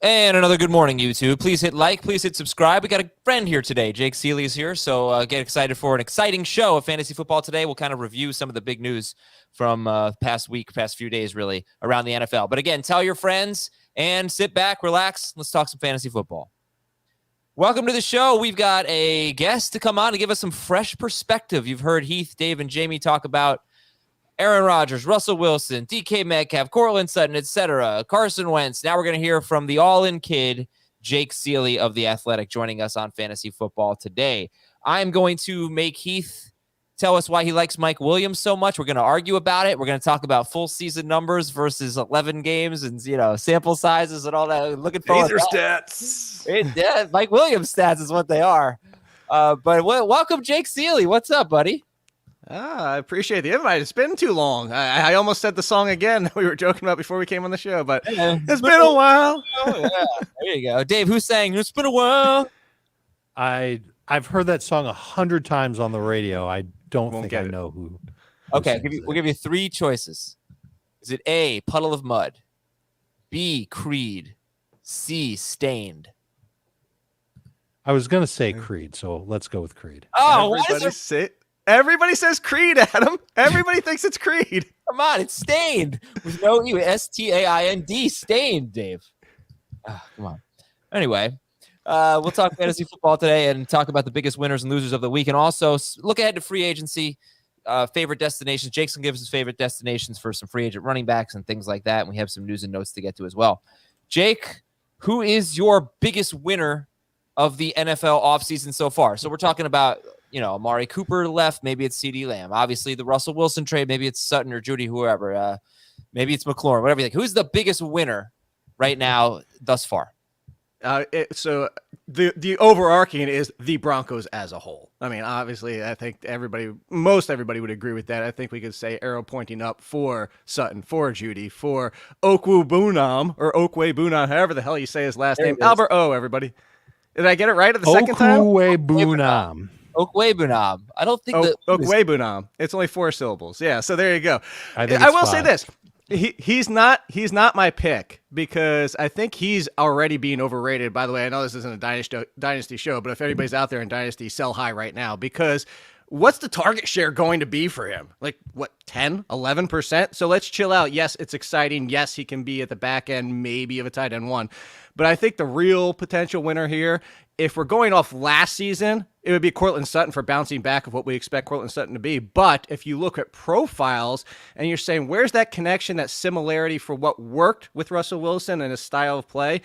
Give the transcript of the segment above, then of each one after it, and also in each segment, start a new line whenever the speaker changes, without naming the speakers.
And another good morning, YouTube. Please hit like, please hit subscribe. We got a friend here today. Jake Seeley is here, so get excited for an exciting show of fantasy football today. We'll kind of review some of the big news from past few days, really, around the NFL. But again, tell your friends and sit back, relax. Let's talk some fantasy football. Welcome to the show. We've got a guest to come on to give us some fresh perspective. You've heard Heath, Dave, and Jamie talk about Aaron Rodgers, Russell Wilson, DK Metcalf, Courtland Sutton, etc., Carson Wentz. Now we're going to hear from the all-in kid, Jake Seeley of The Athletic, joining us on Fantasy Football today. I'm going to make Heath tell us why he likes Mike Williams so much. We're going to argue about it. We're going to talk about full season numbers versus 11 games and, sample sizes and all that. Looking forward to that.
Stats.
Yeah, Mike Williams stats is what they are. But welcome, Jake Seeley. What's up, buddy?
I appreciate the invite. It's been too long. I almost said the song again that we were joking about before we came on the show, but it's been a while.
Oh, yeah. There you go. Dave, who sang It's Been a While?
I've heard that song 100 times on the radio. I don't think I know who.
Okay, we'll give you three choices. Is it A, Puddle of Mud, B, Creed, C, Stained?
I was going to say Creed, so let's go with Creed.
Oh,
Everybody says Creed, Adam. Everybody thinks it's Creed.
Come on, it's Stained with no E, Staind, Stained, Dave. Oh, come on. Anyway, we'll talk fantasy football today and talk about the biggest winners and losers of the week, and also look ahead to free agency, favorite destinations. Jake's gonna give us his favorite destinations for some free agent running backs and things like that, and we have some news and notes to get to as well. Jake, who is your biggest winner of the NFL offseason so far? So we're talking about Amari Cooper left. Maybe it's CeeDee Lamb. Obviously, the Russell Wilson trade. Maybe it's Sutton or Judy, whoever. Maybe it's McLaurin, whatever you think. Who's the biggest winner right now thus far?
So the overarching is the Broncos as a whole. I mean, obviously, I think most everybody would agree with that. I think we could say arrow pointing up for Sutton, for Judy, for Okwuegbunam, however the hell you say his last name. Albert O, everybody. Did I get it right at the second time?
Okwuegbunam.
Okwuegbunam. I don't think
Okwuegbunam. It's only 4 syllables. Yeah, so there you go.
I
will say this. He's not my pick because I think he's already being overrated. By the way, I know this isn't a dynasty show, but if anybody's out there in dynasty, sell high right now, because what's the target share going to be for him? Like, what, 10, 11%? So let's chill out. Yes, it's exciting. Yes, he can be at the back end, maybe of a tight end one. But I think the real potential winner here, if we're going off last season, it would be Courtland Sutton for bouncing back of what we expect Courtland Sutton to be. But if you look at profiles and you're saying, where's that connection, that similarity for what worked with Russell Wilson and his style of play?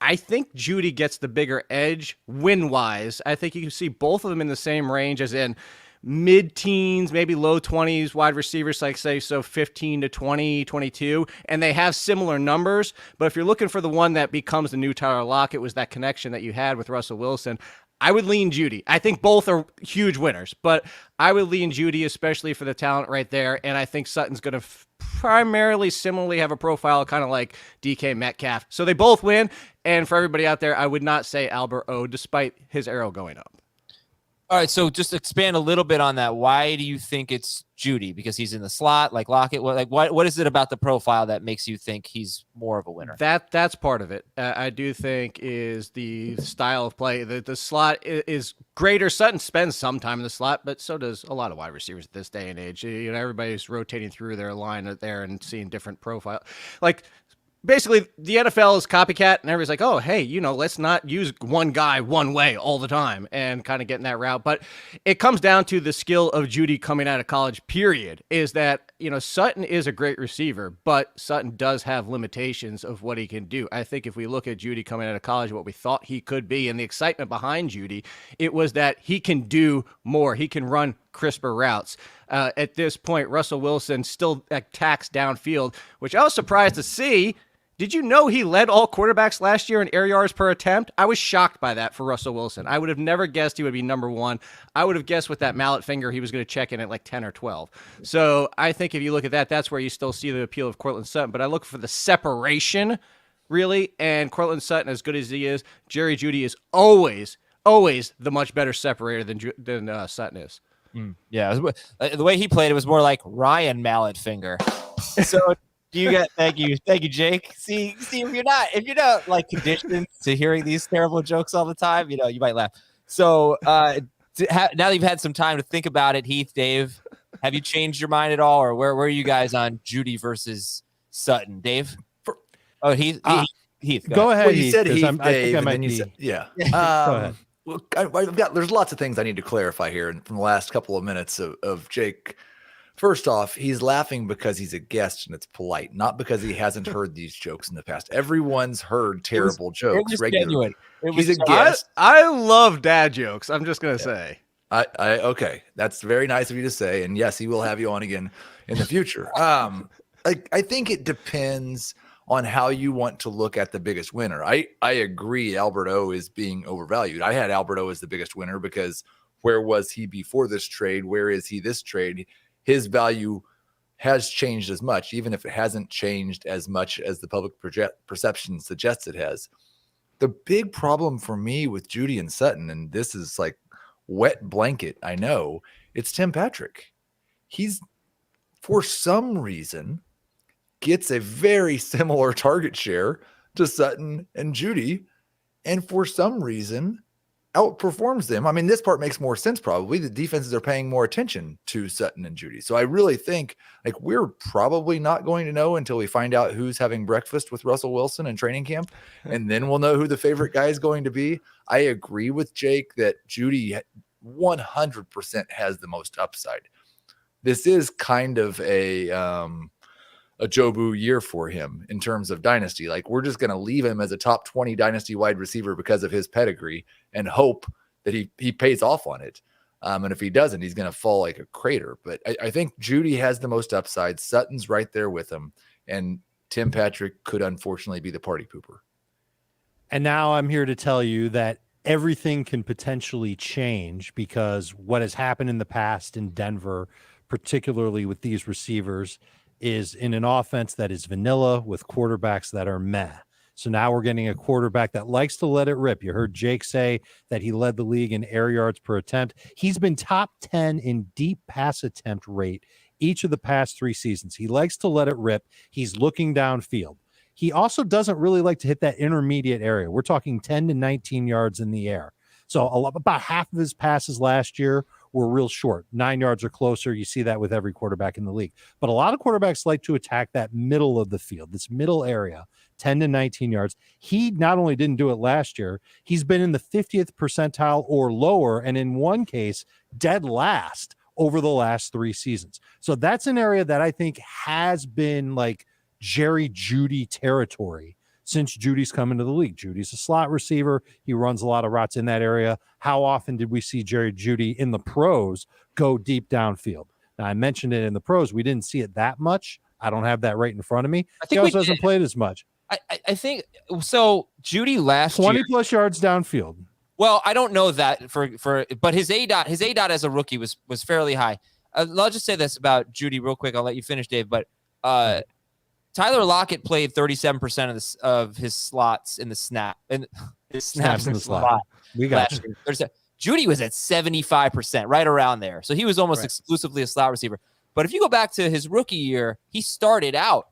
I think Judy gets the bigger edge win-wise. I think you can see both of them in the same range, as in mid-teens, maybe low 20s wide receivers, like say, so 15 to 20, 22, and they have similar numbers. But if you're looking for the one that becomes the new Tyler Lockett, was that connection that you had with Russell Wilson, I would lean Judy. I think both are huge winners, but I would lean Judy, especially for the talent right there. And I think Sutton's going to primarily similarly have a profile kind of like DK Metcalf. So they both win. And for everybody out there, I would not say Albert O, despite his arrow going up.
All right, so just expand a little bit on that. Why do you think it's Judy? Because he's in the slot, like Lockett. What is it about the profile that makes you think he's more of a winner?
That's part of it. I do think is the style of play. The slot is greater. Sutton spends some time in the slot, but so does a lot of wide receivers at this day and age. Everybody's rotating through their line there and seeing different profile. Like, basically, the NFL is copycat, and everybody's like, oh, hey, let's not use one guy one way all the time, and kind of getting that route. But it comes down to the skill of Judy coming out of college, period, is that, Sutton is a great receiver, but Sutton does have limitations of what he can do. I think if we look at Judy coming out of college, what we thought he could be, and the excitement behind Judy, it was that he can do more. He can run crisper routes. At this point, Russell Wilson still attacks downfield, which I was surprised to see. Did you know he led all quarterbacks last year in air yards per attempt? I was shocked by that for Russell Wilson. I would have never guessed he would be number one. I would have guessed with that mallet finger he was going to check in at like 10 or 12. So I think if you look at that, that's where you still see the appeal of Courtland Sutton. But I look for the separation, really, and Courtland Sutton, as good as he is, Jerry Jeudy is always the much better separator than Sutton is.
Yeah, the way he played, it was more like Ryan mallet finger. So Thank you, Jake. See, if you're not like conditioned to hearing these terrible jokes all the time, you might laugh. So, now that you've had some time to think about it, Heath, Dave, have you changed your mind at all, or where are you guys on Jeudy versus Sutton, Dave? Heath.
Go ahead.
Well, you
Heath,
said Heath,
I think
Dave,
I
and
might
then you
be.
said, yeah.
Go ahead.
Well, there's lots of things I need to clarify here from the last couple of minutes of Jake. First off, he's laughing because he's a guest and it's polite, not because he hasn't heard these jokes in the past. Everyone's heard terrible jokes regularly. He's a guest.
I love dad jokes. I'm just gonna say.
Okay, that's very nice of you to say, and yes, he will have you on again in the future. I think it depends on how you want to look at the biggest winner. I agree Albert O is being overvalued. I had Albert O as the biggest winner because where was he before this trade? Where is he this trade? His value has changed as much, even if it hasn't changed as much as the public perception suggests it has. The big problem for me with Jeudy and Sutton, and this is like wet blanket, I know, it's Tim Patrick. He's, for some reason, gets a very similar target share to Sutton and Jeudy, and for some reason outperforms them. I mean, this part makes more sense probably. The defenses are paying more attention to Sutton and Jeudy. So I really think like we're probably not going to know until we find out who's having breakfast with Russell Wilson in training camp, and then we'll know who the favorite guy is going to be. I agree with Jake that Jeudy 100% has the most upside. This is kind of a Jobu year for him in terms of dynasty. Like we're just going to leave him as a top 20 dynasty wide receiver because of his pedigree and hope that he pays off on it. And if he doesn't, he's going to fall like a crater. But I think Jeudy has the most upside. Sutton's right there with him. And Tim Patrick could unfortunately be the party pooper.
And now I'm here to tell you that everything can potentially change because what has happened in the past in Denver, particularly with these receivers, is in an offense that is vanilla with quarterbacks that are meh. So now we're getting a quarterback that likes to let it rip. You heard Jake say that he led the league in air yards per attempt. He's been top 10 in deep pass attempt rate each of the past 3 seasons. He likes to let it rip. He's looking downfield. He also doesn't really like to hit that intermediate area. We're talking 10 to 19 yards in the air. So about half of his passes last year were real short, 9 yards or closer. You see that with every quarterback in the league. But a lot of quarterbacks like to attack that middle of the field, this middle area, 10 to 19 yards. He not only didn't do it last year, he's been in the 50th percentile or lower, and in one case, dead last over the last 3 seasons. So that's an area that I think has been like Jerry Jeudy territory since Judy's come into the league. Judy's a slot receiver. He runs a lot of routes in that area. How often did we see Jerry Jeudy in the pros go deep downfield? Now, I mentioned it in the pros. We didn't see it that much. I don't have that right in front of me. I think he also hasn't played as much.
I think so. Jeudy last
20
year,
plus yards downfield.
Well, I don't know that but his ADOT as a rookie was fairly high. I'll just say this about Jeudy real quick. I'll let you finish, Dave. But Tyler Lockett played 37% of his slots in the snap and his snaps in the slot.
We got you.
Jeudy was at 75%, right around there. So he was almost exclusively a slot receiver. But if you go back to his rookie year, he started out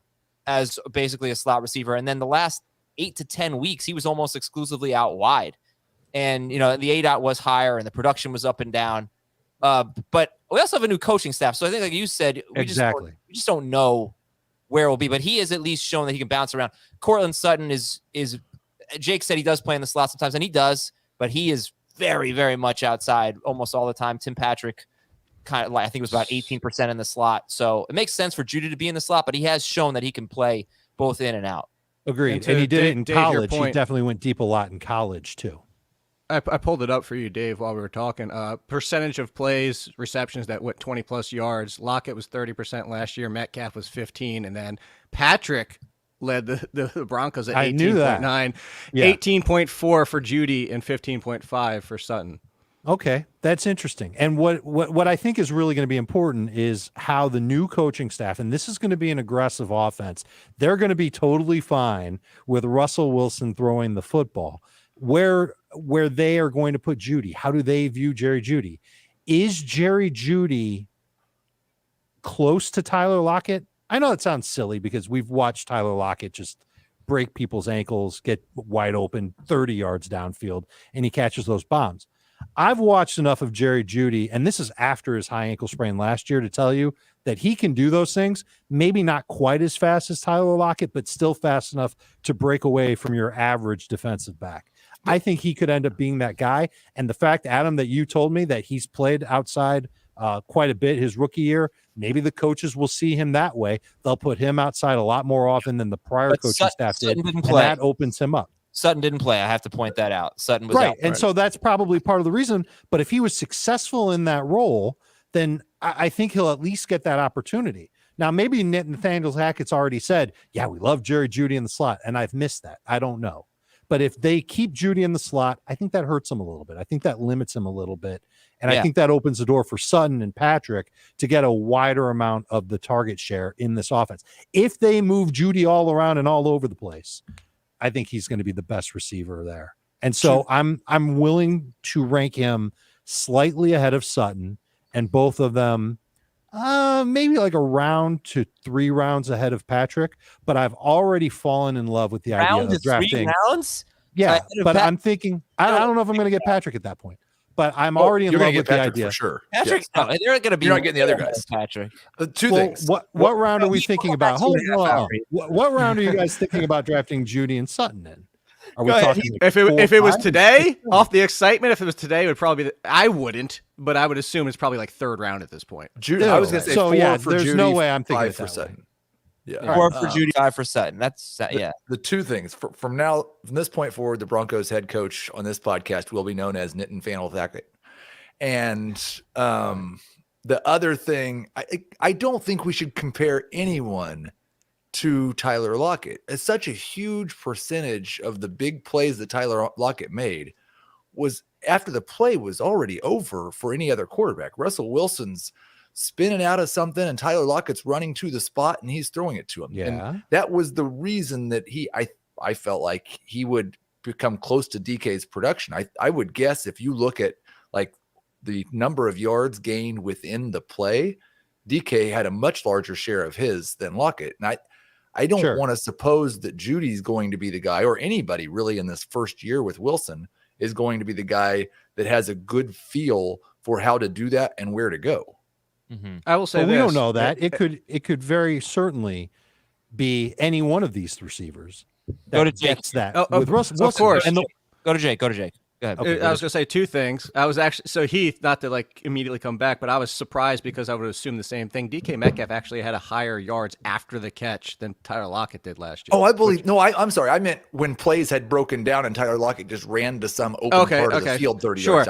as basically a slot receiver, and then the last 8 to 10 weeks, he was almost exclusively out wide. And the ADOT was higher, and the production was up and down. But we also have a new coaching staff, so I think, like you said, we just don't know where it will be, but he has at least shown that he can bounce around. Cortland Sutton is Jake said he does play in the slot sometimes, and he does, but he is very, very much outside almost all the time. Tim Patrick kind of, I think it was about 18% in the slot. So it makes sense for Jeudy to be in the slot, but he has shown that he can play both in and out.
Agreed. And he did it in college. He definitely went deep a lot in college too.
I pulled it up for you, Dave, while we were talking. Percentage of plays, receptions that went 20-plus yards. Lockett was 30% last year. Metcalf was 15%. And then Patrick led the Broncos at 18.9. Yeah. 18.4 for Jeudy and 15.5 for Sutton.
Okay, that's interesting. And what I think is really going to be important is how the new coaching staff, and this is going to be an aggressive offense, they're going to be totally fine with Russell Wilson throwing the football. Where they are going to put Jeudy. How do they view Jerry Jeudy? Is Jerry Jeudy close to Tyler Lockett I know it sounds silly because we've watched Tyler Lockett just break people's ankles, get wide open 30 yards downfield, and he catches those bombs. I've watched enough of Jerry Jeudy, and this is after his high ankle sprain last year, to tell you that he can do those things, maybe not quite as fast as Tyler Lockett, but still fast enough to break away from your average defensive back. I think he could end up being that guy. And the fact, Adam, that you told me that he's played outside quite a bit his rookie year, maybe the coaches will see him that way. They'll put him outside a lot more often than the prior coaching staff did, and that opens him up.
Sutton didn't play. I have to point that out. Sutton was
right,
out.
And so that's probably part of the reason. But if he was successful in that role, then I think he'll at least get that opportunity. Now, maybe Nathaniel Hackett's already said, yeah, we love Jerry Jeudy in the slot, and I've missed that. I don't know. But if they keep Jeudy in the slot, I think that hurts him a little bit. I think that limits him a little bit. And I think that opens the door for Sutton and Patrick to get a wider amount of the target share in this offense. If they move Jeudy all around and all over the place, I think he's going to be the best receiver there. And so I'm willing to rank him slightly ahead of Sutton, and both of them maybe like a round to 3 rounds ahead of Patrick. But I've already fallen in love with the idea of drafting.
3 rounds?
Yeah, but I'm thinking I don't know if I'm going to get Patrick at that point. But I'm already in love with the idea.
For sure.
Patrick, they're going to be.
You're not getting the other guys.
Patrick.
Two things.
What round are we thinking about? Hold on. What round are you guys thinking about drafting Jeudy and Sutton in? Are we talking?
If it was today, off the excitement, if it was today, it would probably be. I wouldn't, but I would assume it's probably like 3rd round at this point.
Jeudy, I was going to say
so.
4
Yeah,
for
there's
Jeudy,
no way I'm thinking
5 for Sutton. Yeah,
4 for Jeudy, 5 for Sutton. That's
The 2 things from this point forward, the Broncos head coach on this podcast will be known as Nitin Fanel-Thackett. And the other thing, I don't think we should compare anyone to Tyler Lockett. It's such a huge percentage of the big plays that Tyler Lockett made was after the play was already over for any other quarterback. Russell Wilson's spinning out of something and Tyler Lockett's running to the spot and he's throwing it to him.
Yeah.
And that was the reason that I felt like he would become close to DK's production. I would guess if you look at like the number of yards gained within the play, DK had a much larger share of his than Lockett. And I don't want to suppose that Judy's going to be the guy, or anybody really in this first year with Wilson is going to be the guy that has a good feel for how to do that and where to go.
Mm-hmm.
I will say
we don't know that. It could very certainly be any one of these receivers that
go to Jake.
Gets that
with
Russell,
of course.
And go to Jake. Go ahead.
Okay, I was going to say 2 things. I was actually, so Heath, not to like immediately come back, but I was surprised because I would assume the same thing. DK Metcalf actually had a higher yards after the catch than Tyler Lockett did last year.
Oh, I believe. I'm sorry. I meant when plays had broken down and Tyler Lockett just ran to some open part of the field 30 yards.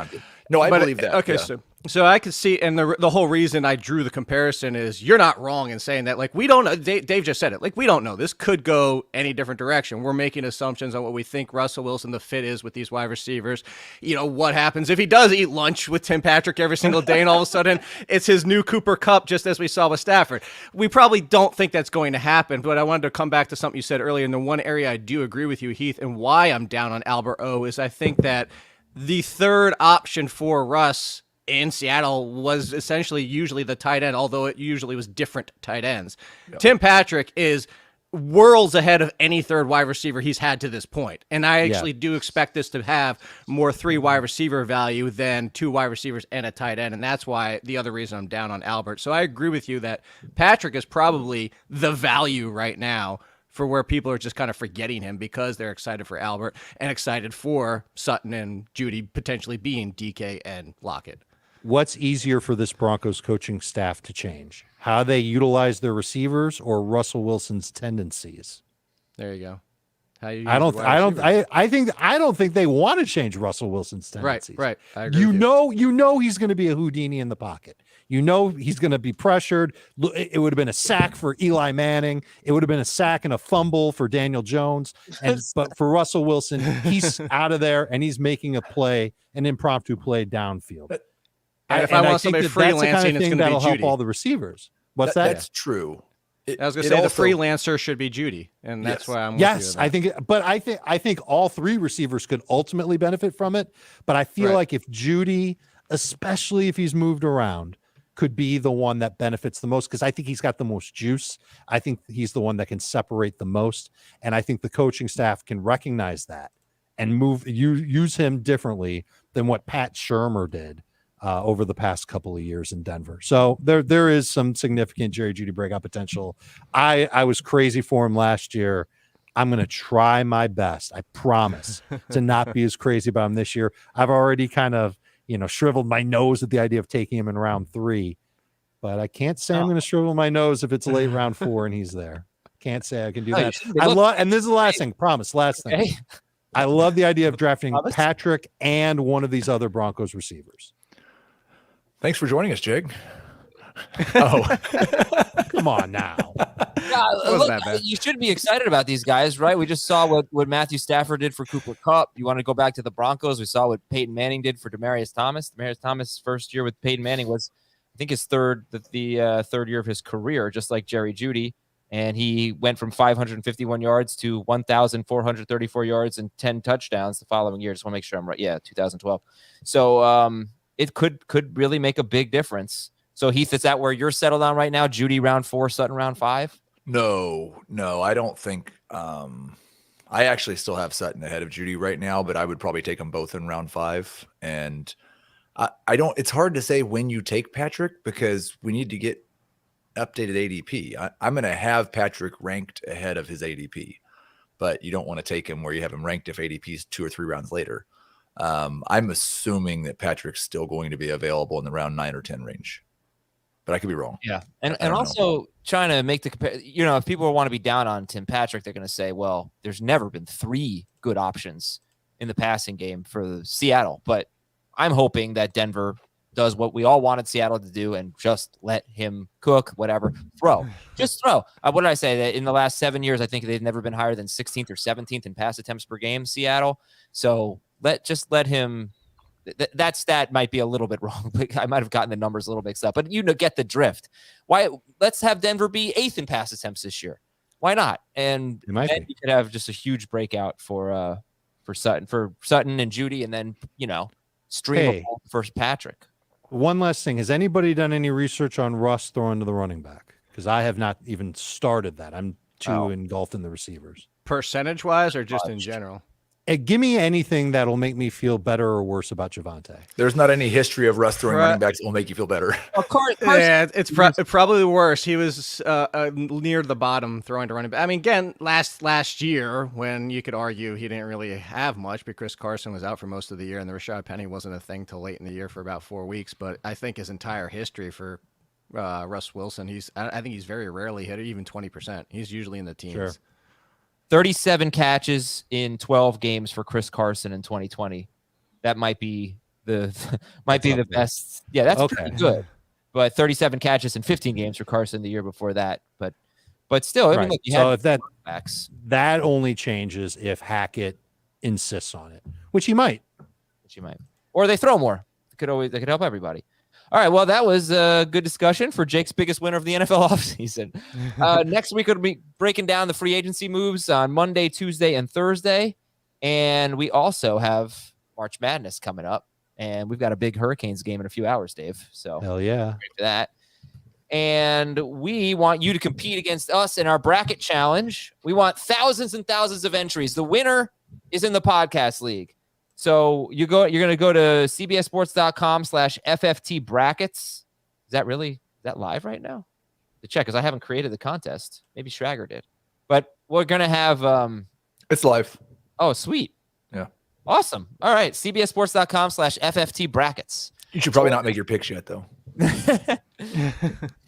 No, I believe that.
Okay,
yeah.
So I could see, and the whole reason I drew the comparison is you're not wrong in saying that. Like, we don't know. Dave just said it. Like, we don't know. This could go any different direction. We're making assumptions on what we think Russell Wilson, the fit is with these wide receivers. You know, what happens if he does eat lunch with Tim Patrick every single day and all of a sudden it's his new Cooper Kupp, just as we saw with Stafford. We probably don't think that's going to happen, but I wanted to come back to something you said earlier. And the one area I do agree with you, Heath, and why I'm down on Albert O is I think that the 3rd option for Russ in Seattle was essentially usually the tight end, although it usually was different tight ends. Yep. Tim Patrick is worlds ahead of any 3rd wide receiver he's had to this point. And I actually do expect this to have more 3 wide receiver value than 2 wide receivers and a tight end. And that's why the other reason I'm down on Albert. So I agree with you that Patrick is probably the value right now for where people are just kind of forgetting him because they're excited for Albert and excited for Sutton and Jeudy potentially being DK and Lockett.
What's easier for this Broncos coaching staff to change? How they utilize their receivers or Russell Wilson's tendencies?
There you go. How you
I don't think they want to change Russell Wilson's tendencies.
Right. I agree
you know he's going to be a Houdini in the pocket. You know he's going to be pressured. It would have been a sack for Eli Manning. It would have been a sack and a fumble for Daniel Jones. But for Russell Wilson, he's out of there and he's making a play, an impromptu play downfield.
And if I want somebody freelancing, it's going to be
that'll
Jeudy.
help all the receivers. What's that?
That's true.
I was going to say the freelancer should be Jeudy, and that's why I'm with you.
Yes, I think all 3 receivers could ultimately benefit from it. But I feel like if Jeudy, especially if he's moved around, could be the one that benefits the most because I think he's got the most juice. I think he's the one that can separate the most. And I think the coaching staff can recognize that and use him differently than what Pat Shurmur did over the past couple of years in Denver. So there is some significant Jerry Jeudy breakout potential. I was crazy for him last year. I'm going to try my best. I promise to not be as crazy about him this year. I've already kind of, shriveled my nose at the idea of taking him in round 3, but I can't say I'm going to shrivel my nose if it's late round 4 and he's there. Can't say I can do that. And this is the last thing, last thing.
Okay.
I love the idea of drafting Patrick and one of these other Broncos receivers.
Thanks for joining us, Jake.
Come on now.
You should be excited about these guys, right? We just saw what Matthew Stafford did for Cooper Kupp. You want to go back to the Broncos? We saw what Peyton Manning did for Demaryius Thomas. Demaryius Thomas' first year with Peyton Manning was, I think, his third year of his career, just like Jerry Jeudy. And he went from 551 yards to 1,434 yards and 10 touchdowns the following year. Just want to make sure I'm right. Yeah, 2012. So it could really make a big difference. So Heath, is that where you're settled on right now? Jeudy round 4, Sutton round 5? No,
I don't think. I actually still have Sutton ahead of Jeudy right now, but I would probably take them both in round 5. And I don't. It's hard to say when you take Patrick because we need to get updated ADP. I'm going to have Patrick ranked ahead of his ADP, but you don't want to take him where you have him ranked if ADP is 2 or 3 rounds later. I'm assuming that Patrick's still going to be available in the round 9 or 10 range, but I could be wrong.
Yeah. And also trying to make the if people want to be down on Tim Patrick, they're going to say, well, there's never been 3 good options in the passing game for Seattle, but I'm hoping that Denver does what we all wanted Seattle to do and just let him cook, whatever, just throw. What did I say? That in the last 7 years, I think they've never been higher than 16th or 17th in pass attempts per game, Seattle. So let him. That stat might be a little bit wrong. I might have gotten the numbers a little mixed up, but get the drift. Why? Let's have Denver be 8th in pass attempts this year. Why not? And then you could have just a huge breakout for Sutton and Jeudy, and then stream for Patrick.
One last thing. Has anybody done any research on Russ throwing to the running back? Because I have not even started that. I'm too engulfed in the receivers.
Percentage-wise or just in general?
Give me anything that'll make me feel better or worse about DeVonta.
There's not any history of Russ throwing running backs that will make you feel better.
Yeah, it's probably worse. He was near the bottom throwing to running back. I mean, again, last year when you could argue he didn't really have much because Chris Carson was out for most of the year and the Rashad Penny wasn't a thing till late in the year for about 4 weeks. But I think his entire history for Russ Wilson, I think he's very rarely hit even 20%. He's usually in the teens.
Sure.
37 catches in 12 games for Chris Carson in 2020. That might be the best. Yeah, that's pretty good. But 37 catches in 15 games for Carson the year before that. But still, I mean, look,
so if that only changes if Hackett insists on it, which he might.
Or they throw more. They could help everybody. All right, well, that was a good discussion for Jake's biggest winner of the NFL offseason. Next week, we'll be breaking down the free agency moves on Monday, Tuesday, and Thursday. And we also have March Madness coming up. And we've got a big Hurricanes game in a few hours, Dave. So
hell yeah.
For that. And we want you to compete against us in our bracket challenge. We want thousands and thousands of entries. The winner is in the podcast league. So you're going to go to cbssports.com/FFT brackets. Is that live right now? To check, because I haven't created the contest. Maybe Schrager did. But we're going to have...
it's live.
Oh, sweet.
Yeah.
Awesome. All right. cbssports.com/FFT brackets.
You should probably not make your picks yet, though.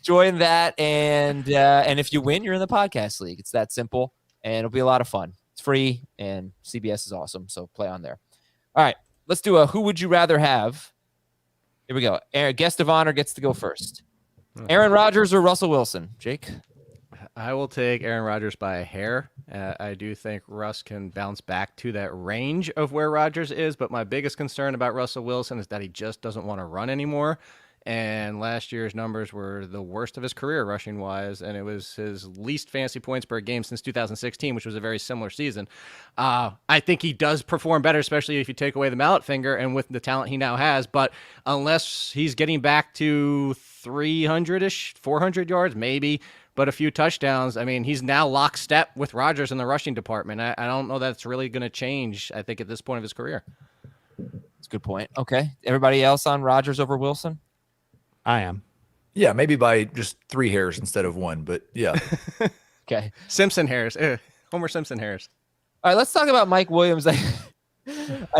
Join that. And if you win, you're in the podcast league. It's that simple. And it'll be a lot of fun. It's free. And CBS is awesome. So play on there. All right, let's do a who would you rather have. Here we go. Guest of honor gets to go first. Aaron Rodgers or Russell Wilson? Jake?
I will take Aaron Rodgers by a hair. I do think Russ can bounce back to that range of where Rodgers is, but my biggest concern about Russell Wilson is that he just doesn't want to run anymore. and last year's numbers were the worst of his career rushing wise, and it was his least fantasy points per game since 2016, which was a very similar season. I think he does perform better, especially if you take away the mallet finger and with the talent he now has, but unless he's getting back to 300-ish, 400 yards, maybe, but a few touchdowns. I mean, he's now lockstep with Rodgers in the rushing department. I don't know that's really going to change, I think, at this point of his career.
That's a good point. Okay. Everybody else on Rodgers over Wilson?
I am.
Yeah, maybe by just 3 hairs instead of 1, but yeah.
Okay.
Simpson hairs. Homer Simpson hairs.
All right, let's talk about Mike Williams. I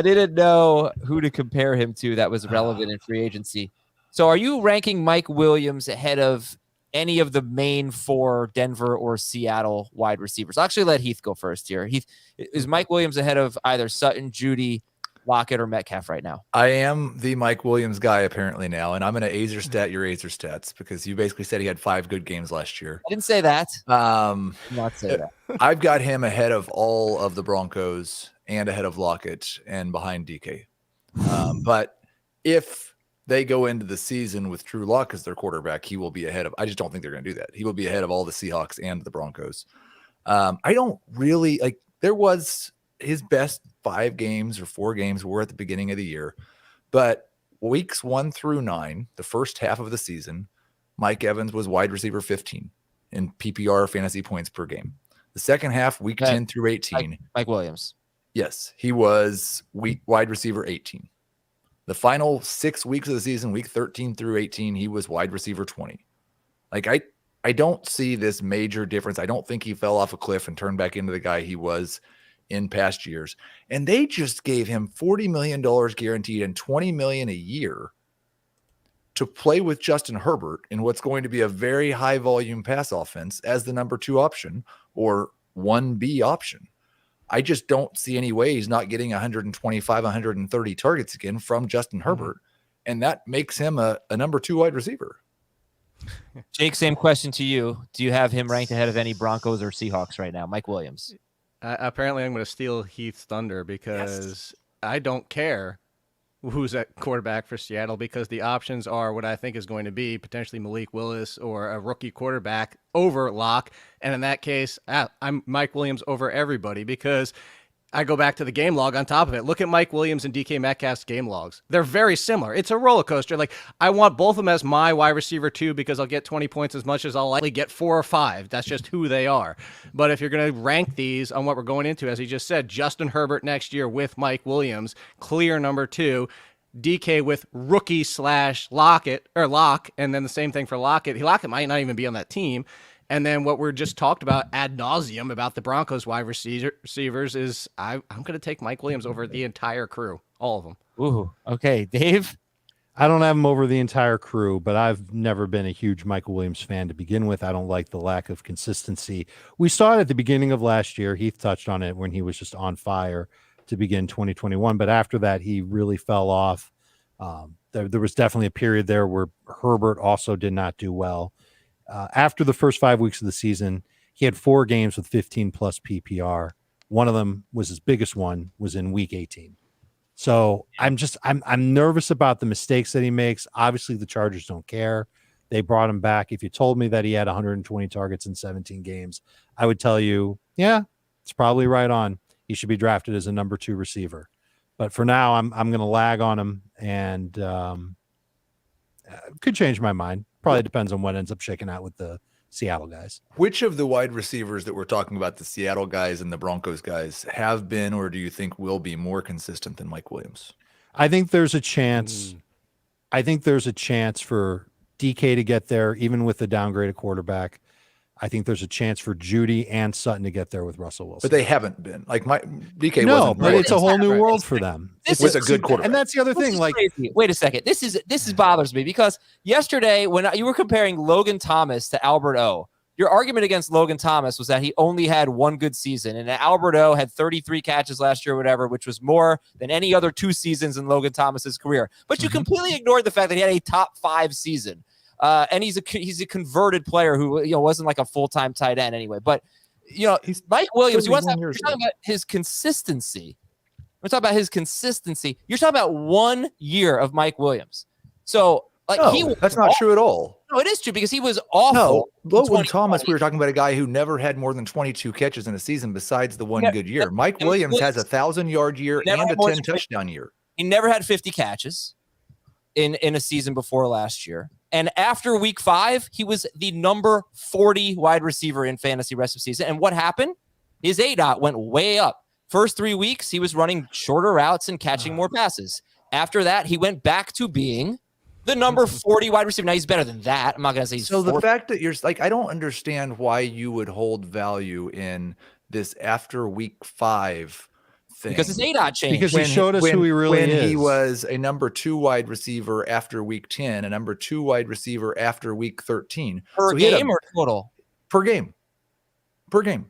didn't know who to compare him to that was relevant in free agency. So are you ranking Mike Williams ahead of any of the main 4 Denver or Seattle wide receivers? I'll actually let Heath go first here. Heath, is Mike Williams ahead of either Sutton, Judy, Lockett, or Metcalf right now?
I am the Mike Williams guy apparently now, and I'm going to Azer stat your Azer stats because you basically said he had 5 good games last year.
I didn't say that.
Not
say that.
I've got him ahead of all of the Broncos and ahead of Lockett and behind DK. But if they go into the season with Drew Lock as their quarterback, he will be ahead of. I just don't think they're going to do that. He will be ahead of all the Seahawks and the Broncos. I don't really like. There was his best 5 games or 4 games were at the beginning of the year, but weeks 1 through 9, the first half of the season, Mike Evans was wide receiver 15 in PPR fantasy points per game. The second half, week 10 through 18,
Mike Williams.
Yes, he was wide receiver 18. The final 6 weeks of the season, week 13 through 18, he was wide receiver 20. Like I don't see this major difference. I don't think he fell off a cliff and turned back into the guy he was in past years. And they just gave him $40 million guaranteed and $20 million a year to play with Justin Herbert in what's going to be a very high volume pass offense as the number 2 option or 1B option. I just don't see any way he's not getting 125, 130 targets again from Justin Herbert. And that makes him a number 2 wide receiver.
Jake, same question to you. Do you have him ranked ahead of any Broncos or Seahawks right now? Mike Williams.
Apparently, I'm going to steal Heath's thunder because I don't care who's at quarterback for Seattle because the options are what I think is going to be potentially Malik Willis or a rookie quarterback over Locke. And in that case, I'm Mike Williams over everybody because I go back to the game log on top of it. Look at Mike Williams and DK Metcalf's game logs. They're very similar. It's a roller coaster. Like, I want both of them as my wide receiver 2 because I'll get 20 points as much as I'll likely get 4 or 5. That's just who they are. But if you're going to rank these on what we're going into, as he just said, Justin Herbert next year with Mike Williams, clear number 2. DK with rookie / Lockett or Locke, and then the same thing for Lockett. Lockett might not even be on that team. And then what we're just talked about ad nauseum about the Broncos wide receivers is I'm going to take Mike Williams over the entire crew, all of them.
Ooh, okay. Dave?
I don't have him over the entire crew, but I've never been a huge Michael Williams fan to begin with. I don't like the lack of consistency. We saw it at the beginning of last year. Heath touched on it when he was just on fire to begin 2021. But after that, he really fell off. There was definitely a period there where Herbert also did not do well. After the first 5 weeks of the season, he had 4 games with 15 plus PPR. One of them was his biggest one was in week 18. So I'm nervous about the mistakes that he makes. Obviously the Chargers don't care. They brought him back. If you told me that he had 120 targets in 17 games, I would tell you, yeah, it's probably right on. He should be drafted as a number 2 receiver. But for now, I'm going to lag on him and could change my mind. Probably depends on what ends up shaking out with the Seattle guys.
Which of the wide receivers that we're talking about, the Seattle guys and the Broncos guys, have been or do you think will be more consistent than Mike Williams?
I think there's a chance. I think there's a chance for DK to get there, even with the downgraded quarterback. I think there's a chance for Judy and Sutton to get there with Russell Wilson.
But they haven't been. Like DK
no,
wasn't.
But it's a whole new world for them.
This is a good quarterback.
And that's the other thing. Like,
crazy. Wait a second. This is bothers me because yesterday when you were comparing Logan Thomas to Albert O, your argument against Logan Thomas was that he only had 1 good season, and Albert O had 33 catches last year or whatever, which was more than any other 2 seasons in Logan Thomas's career. But you completely ignored the fact that he had a top 5 season. And he's a converted player who wasn't like a full-time tight end anyway. But he's Mike Williams. You're talking about his consistency. We're talking about his consistency. You're talking about 1 year of Mike Williams. So Like
No, that's not true at all.
No, it is true because he was awful.
No,
in
Logan Thomas,
2020.
we were talking about a guy who never had more than 22 catches in a season besides the one good year. Mike Williams has a 1,000-yard year
Never
and
had
a
more
10
than
touchdown year.
He never had 50 catches in a season before last year. And after week 5, he was the number 40 wide receiver in fantasy rest of season. And what happened? His ADOT went way up. First 3 weeks, he was running shorter routes and catching more passes. After that, he went back to being the number 40 wide receiver. Now he's better than that. I'm not going to say he's
So
40.
the fact that you're like, I don't understand why you would hold value in this after week 5 thing.
Because his ADOT changed.
Because he showed us who he really
when
is.
he was a number 2 wide receiver after week 10, a number 2 wide receiver after week 13.
Per
So he had
game or total?
per game.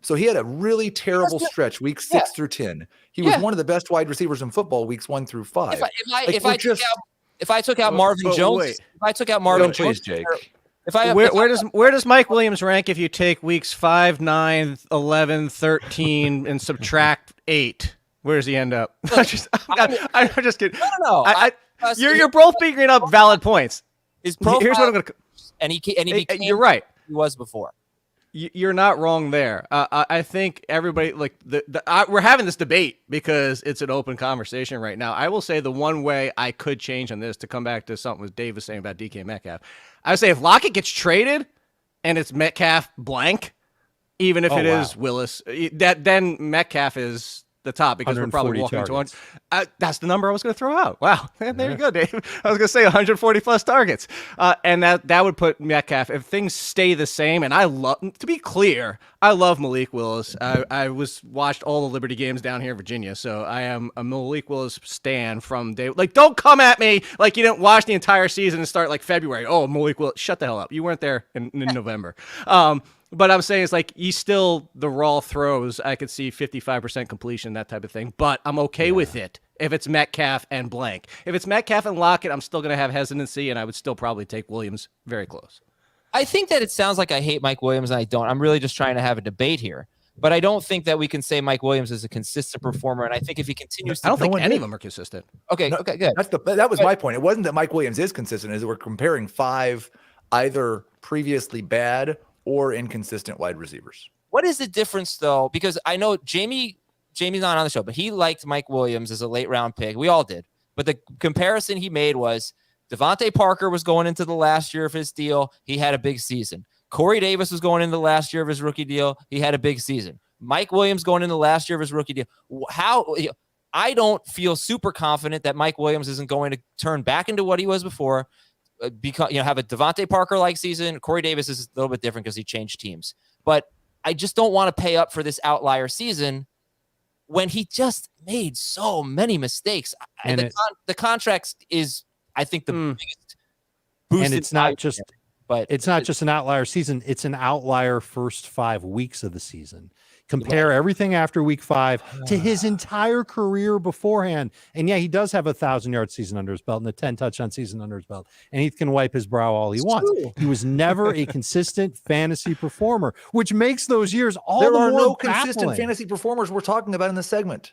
So he had a really terrible stretch, week 6 through 10. He was one of the best wide receivers in football, weeks 1 through 5.
If I took out Marvin Jones,
wait.
if I took out Marvin Jones,
Jake.
Where does Mike Williams rank if you take weeks 5, 9, 11, 13 and subtract 8? Where does he end up? I'm just kidding.
No.
You're both bringing up valid points.
His profile,
Here's what I'm going to.
and he became
You're right.
he was before.
You're not wrong there. I think everybody we're having this debate because it's an open conversation right now. I will say the one way I could change on this, to come back to something what Dave was saying about DK Metcalf, I would say if Lockett gets traded and it's Metcalf blank, even if it is Willis, then Metcalf is the top because we're probably walking into one. That's the number I was going to throw out. Wow. There you go, Dave. I was going to say 140 plus targets. And that would put Metcalf, if things stay the same, and to be clear, I love Malik Willis. I watched all the Liberty games down here in Virginia, so I am a Malik Willis stan from day. Like, don't come at me like you didn't watch the entire season and start like February. Oh, Malik Willis. Shut the hell up. You weren't there in November. But I'm saying it's like he's still the raw throws. I could see 55% completion, that type of thing. But I'm okay with it if it's Metcalf and blank. If it's Metcalf and Lockett, I'm still going to have hesitancy, and I would still probably take Williams very close.
I think that it sounds like I hate Mike Williams, and I don't. I'm really just trying to have a debate here. But I don't think that we can say Mike Williams is a consistent performer. And I think if he continues to...
I don't think any of them are consistent.
Okay, good.
That was my point. It wasn't that Mike Williams is consistent. Is that we're comparing 5 either previously bad or inconsistent wide receivers.
What is the difference, though? Because I know Jamie's not on the show, but he liked Mike Williams as a late-round pick. We all did. But the comparison he made was DeVonta Parker was going into the last year of his deal. He had a big season. Corey Davis was going into the last year of his rookie deal. He had a big season. Mike Williams going into the last year of his rookie deal. I don't feel super confident that Mike Williams isn't going to turn back into what he was before. Because have a DeVonta Parker-like season. Corey Davis is a little bit different because he changed teams. But I just don't want to pay up for this outlier season when he just made so many mistakes. And the contract is, I think, the biggest boost.
And it's not just an outlier season. It's an outlier first 5 weeks of the season. Compare everything after week 5 to his entire career beforehand. And he does have a 1,000-yard season under his belt and a 10-touchdown season under his belt. And he can wipe his brow all he wants. He was never a consistent fantasy performer, which makes those years all the more
There are no
baffling.
consistent fantasy performers we're talking about in this segment.